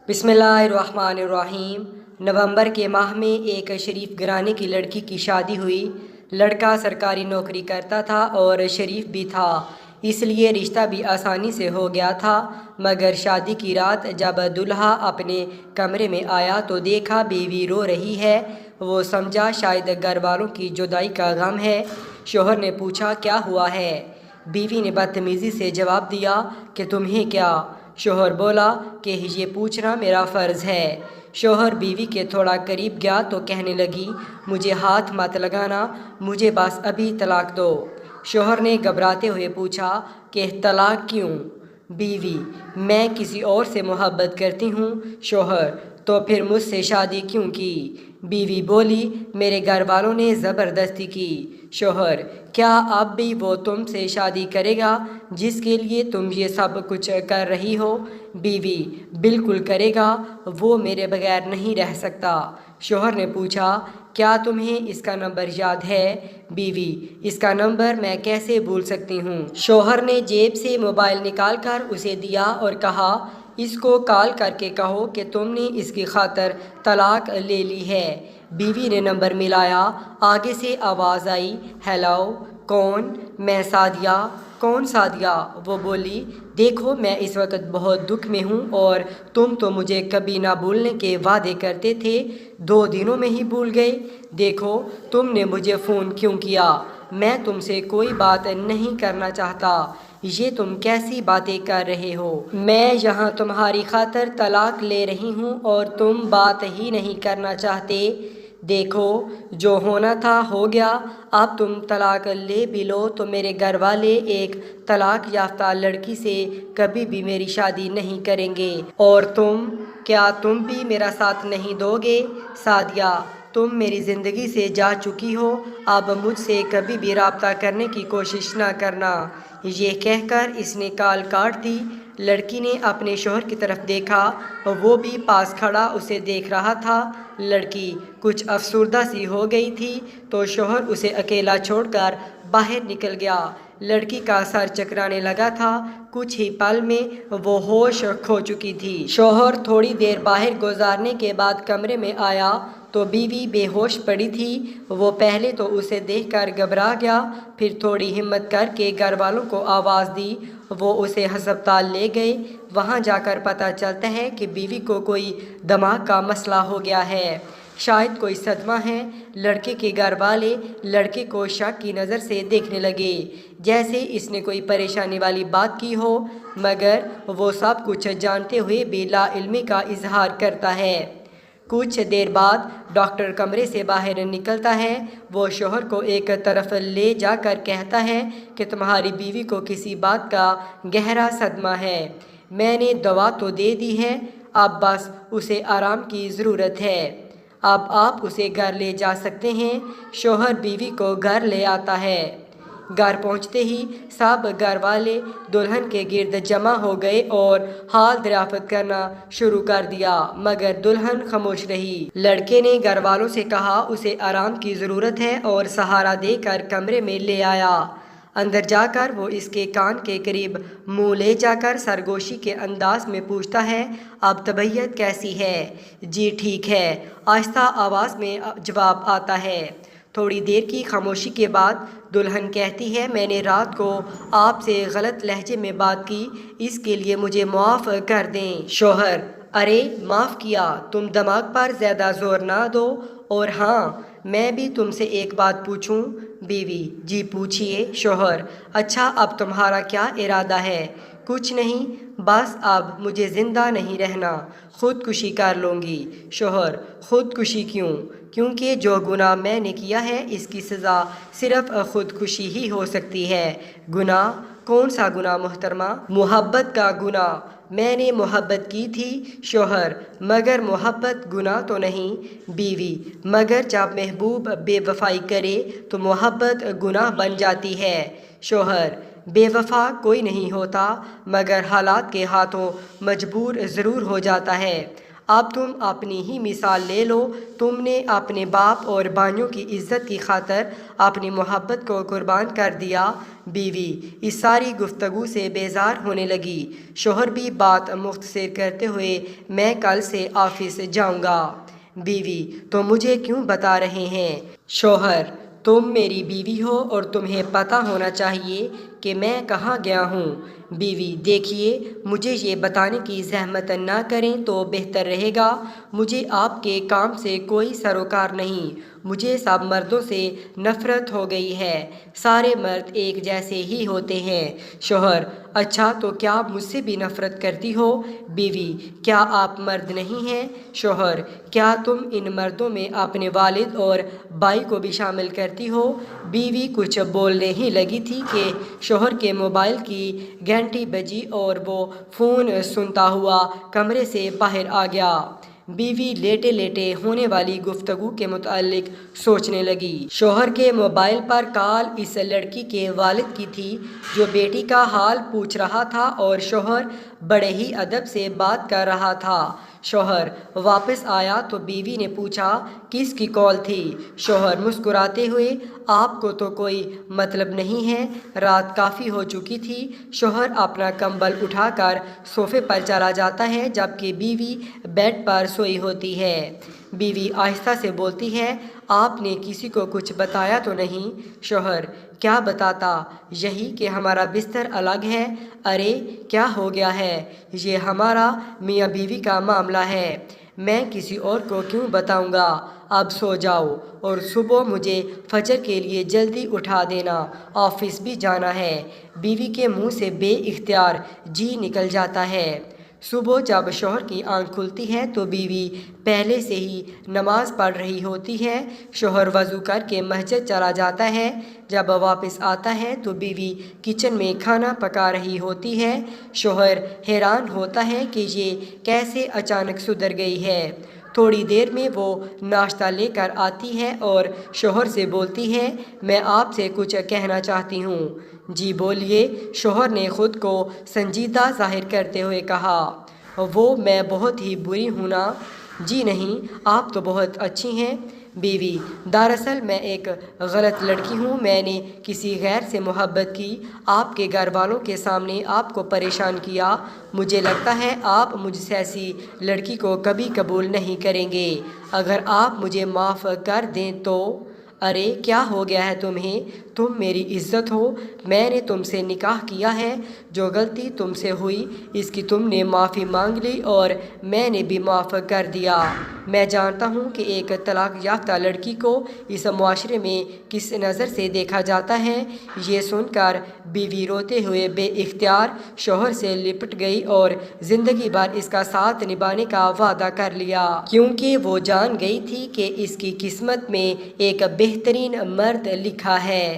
बिस्मिल्लाहिर्रहमानिर्रहीम। नवंबर के माह में एक शरीफ घराने की लड़की की शादी हुई। लड़का सरकारी नौकरी करता था और शरीफ भी था, इसलिए रिश्ता भी आसानी से हो गया था। मगर शादी की रात जब दूल्हा अपने कमरे में आया तो देखा बीवी रो रही है। वो समझा शायद घर वालों की जुदाई का गम है। शोहर ने पूछा क्या हुआ है। बीवी ने बदतमीज़ी से जवाब दिया कि तुम्हें क्या। शोहर बोला कि ये पूछना मेरा फ़र्ज़ है। शोहर बीवी के थोड़ा करीब गया तो कहने लगी, मुझे हाथ मत लगाना, मुझे बस अभी तलाक दो। शोहर ने घबराते हुए पूछा कि तलाक क्यों। बीवी, मैं किसी और से मोहब्बत करती हूँ। शोहर, तो फिर मुझसे शादी क्यों की। बीवी बोली, मेरे घर वालों ने ज़बरदस्ती की। शोहर, क्या अब भी वो तुमसे शादी करेगा जिसके लिए तुम ये सब कुछ कर रही हो। बीवी, बिल्कुल करेगा, वो मेरे बगैर नहीं रह सकता। शोहर ने पूछा, क्या तुम्हें इसका नंबर याद है। बीवी, इसका नंबर मैं कैसे भूल सकती हूँ। शोहर ने जेब से मोबाइल निकाल कर उसे दिया और कहा, इसको कॉल करके कहो कि तुमने इसकी खातर तलाक ले ली है। बीवी ने नंबर मिलाया। आगे से आवाज़ आई, हेलो, कौन। मैं सादिया। कौन सादिया। वो बोली, देखो मैं इस वक्त बहुत दुख में हूँ और तुम तो मुझे कभी ना भूलने के वादे करते थे, 2 दिनों में ही भूल गए। देखो तुमने मुझे फ़ोन क्यों किया। मैं तुमसे कोई बात नहीं करना चाहता। ये तुम कैसी बातें कर रहे हो। मैं यहाँ तुम्हारी खातर तलाक ले रही हूँ और तुम बात ही नहीं करना चाहते। देखो जो होना था हो गया, अब तुम तलाक ले भी लो तो मेरे घर वाले एक तलाक याफ्ता लड़की से कभी भी मेरी शादी नहीं करेंगे। और तुम, क्या तुम भी मेरा साथ नहीं दोगे। सादिया, तुम मेरी ज़िंदगी से जा चुकी हो, अब मुझसे कभी भी रब्ता करने की कोशिश ना करना। ये कहकर इसने कॉल काट दी। लड़की ने अपने शोहर की तरफ देखा, वो भी पास खड़ा उसे देख रहा था। लड़की कुछ अफसुर्दा सी हो गई थी तो शोहर उसे अकेला छोड़कर बाहर निकल गया। लड़की का सर चकराने लगा था। कुछ ही पल में वो होश खो चुकी थी। शोहर थोड़ी देर बाहर गुजारने के बाद कमरे में आया तो बीवी बेहोश पड़ी थी। वो पहले तो उसे देखकर घबरा गया, फिर थोड़ी हिम्मत करके घर वालों को आवाज़ दी। वो उसे हस्पताल ले गए। वहाँ जाकर पता चलता है कि बीवी को कोई दिमाग का मसला हो गया है, शायद कोई सदमा है। लड़के के घर वाले लड़के को शक की नज़र से देखने लगे, जैसे इसने कोई परेशानी वाली बात की हो, मगर वो सब कुछ जानते हुए भी लाइल्मी का इजहार करता है। कुछ देर बाद डॉक्टर कमरे से बाहर निकलता है। वो शोहर को एक तरफ ले जाकर कहता है कि तुम्हारी बीवी को किसी बात का गहरा सदमा है। मैंने दवा तो दे दी है, अब बस उसे आराम की ज़रूरत है। अब आप उसे घर ले जा सकते हैं। शोहर बीवी को घर ले आता है। घर पहुंचते ही सब घर वाले दुल्हन के गिर्द जमा हो गए और हाल दरियाफ्त करना शुरू कर दिया, मगर दुल्हन खामोश रही। लड़के ने घर वालों से कहा उसे आराम की ज़रूरत है और सहारा देकर कमरे में ले आया। अंदर जाकर वो इसके कान के करीब मुंह ले जाकर सरगोशी के अंदाज में पूछता है, अब तबीयत कैसी है। जी ठीक है, आहिस्ता आवाज़ में जवाब आता है। थोड़ी देर की खामोशी के बाद दुल्हन कहती है, मैंने रात को आपसे गलत लहजे में बात की, इसके लिए मुझे माफ़ कर दें। शोहर, अरे माफ़ किया, तुम दिमाग पर ज़्यादा ज़ोर ना दो। और हाँ, मैं भी तुमसे एक बात पूछूं। बीवी, जी पूछिए। शोहर, अच्छा अब तुम्हारा क्या इरादा है। कुछ नहीं, बस अब मुझे ज़िंदा नहीं रहना, ख़ुदकुशी कर लूँगी। शोहर, ख़ुदकुशी क्यों। क्योंकि जो गुनाह मैंने किया है इसकी सज़ा सिर्फ़ ख़ुदकुशी ही हो सकती है। गुनाह, कौन सा गुनाह मोहतरमा। मोहब्बत का गुनाह। मैंने मोहब्बत की थी। शोहर, मगर मोहब्बत गुनाह तो नहीं। बीवी, मगर जब महबूब बेवफाई करे तो मोहब्बत गुनाह बन जाती है। शोहर, बेवफा कोई नहीं होता, मगर हालात के हाथों मजबूर ज़रूर हो जाता है। اب تم اپنی ہی مثال لے لو، تم نے اپنے باپ اور بھائیوں کی عزت کی خاطر اپنی محبت کو قربان کر دیا۔ بیوی اس ساری گفتگو سے بیزار ہونے لگی۔ شوہر بھی بات مختصر کرتے ہوئے میں کل سے آفس جاؤں گا۔ بیوی تو مجھے کیوں بتا رہے ہیں؟ شوہر تم میری بیوی ہو اور تمہیں پتہ ہونا چاہیے کہ میں کہاں گیا ہوں۔ بیوی دیکھیے، مجھے یہ بتانے کی زحمت نہ کریں تو بہتر رہے گا۔ مجھے آپ کے کام سے کوئی سروکار نہیں، مجھے سب مردوں سے نفرت ہو گئی ہے، سارے مرد ایک جیسے ہی ہوتے ہیں۔ شوہر اچھا تو کیا مجھ سے بھی نفرت کرتی ہو؟ بیوی کیا آپ مرد نہیں ہیں؟ شوہر کیا تم ان مردوں میں اپنے والد اور بھائی کو بھی شامل کرتی ہو؟ بیوی کچھ بولنے ہی لگی تھی کہ شوہر کے موبائل کی گھنٹی بجی اور وہ فون سنتا ہوا کمرے سے باہر آ گیا۔ بیوی لیٹے لیٹے ہونے والی گفتگو کے متعلق سوچنے لگی۔ شوہر کے موبائل پر کال اس لڑکی کے والد کی تھی جو بیٹی کا حال پوچھ رہا تھا اور شوہر بڑے ہی ادب سے بات کر رہا تھا۔ شوہر واپس آیا تو بیوی نے پوچھا کس کی کال تھی؟ شوہر مسکراتے ہوئے آپ کو تو کوئی مطلب نہیں ہے، رات کافی ہو چکی تھی۔ شوہر اپنا کمبل اٹھا کر صوفے پر چلا جاتا ہے جبکہ بیوی بیڈ پر سوئی ہوتی ہے۔ بیوی آہستہ سے بولتی ہے آپ نے کسی کو کچھ بتایا تو نہیں؟ شوہر کیا بتاتا، یہی کہ ہمارا بستر الگ ہے۔ ارے کیا ہو گیا ہے، یہ ہمارا میاں بیوی کا معاملہ ہے، میں کسی اور کو کیوں بتاؤں گا۔ اب سو جاؤ اور صبح مجھے فجر کے لیے جلدی اٹھا دینا، آفس بھی جانا ہے۔ بیوی کے منہ سے بے اختیار جی نکل جاتا ہے۔ صبح جب شوہر کی آنکھ کھلتی ہے تو بیوی پہلے سے ہی نماز پڑھ رہی ہوتی ہے۔ شوہر وضو کر کے مسجد چلا جاتا ہے۔ جب واپس آتا ہے تو بیوی کچن میں کھانا پکا رہی ہوتی ہے۔ شوہر حیران ہوتا ہے کہ یہ کیسے اچانک سدھر گئی ہے۔ تھوڑی دیر میں وہ ناشتہ لے کر آتی ہے اور شوہر سے بولتی ہے میں آپ سے کچھ کہنا چاہتی ہوں۔ جی بولیے، شوہر نے خود کو سنجیدہ ظاہر کرتے ہوئے کہا۔ وہ میں بہت ہی بری ہوں نا؟ جی نہیں، آپ تو بہت اچھی ہیں۔ بیوی دراصل میں ایک غلط لڑکی ہوں، میں نے کسی غیر سے محبت کی، آپ کے گھر والوں کے سامنے آپ کو پریشان کیا، مجھے لگتا ہے آپ مجھ جیسی لڑکی کو کبھی قبول نہیں کریں گے، اگر آپ مجھے معاف کر دیں تو۔ ارے کیا ہو گیا ہے تمہیں، تم میری عزت ہو، میں نے تم سے نکاح کیا ہے، جو غلطی تم سے ہوئی اس کی تم نے معافی مانگ لی اور میں نے بھی معاف کر دیا۔ میں جانتا ہوں کہ ایک طلاق یافتہ لڑکی کو اس معاشرے میں کس نظر سے دیکھا جاتا ہے۔ یہ سن کر بیوی روتے ہوئے بے اختیار شوہر سے لپٹ گئی اور زندگی بھر اس کا ساتھ نبھانے کا وعدہ کر لیا، کیونکہ وہ جان گئی تھی کہ اس کی قسمت میں ایک بہترین مرد لکھا ہے۔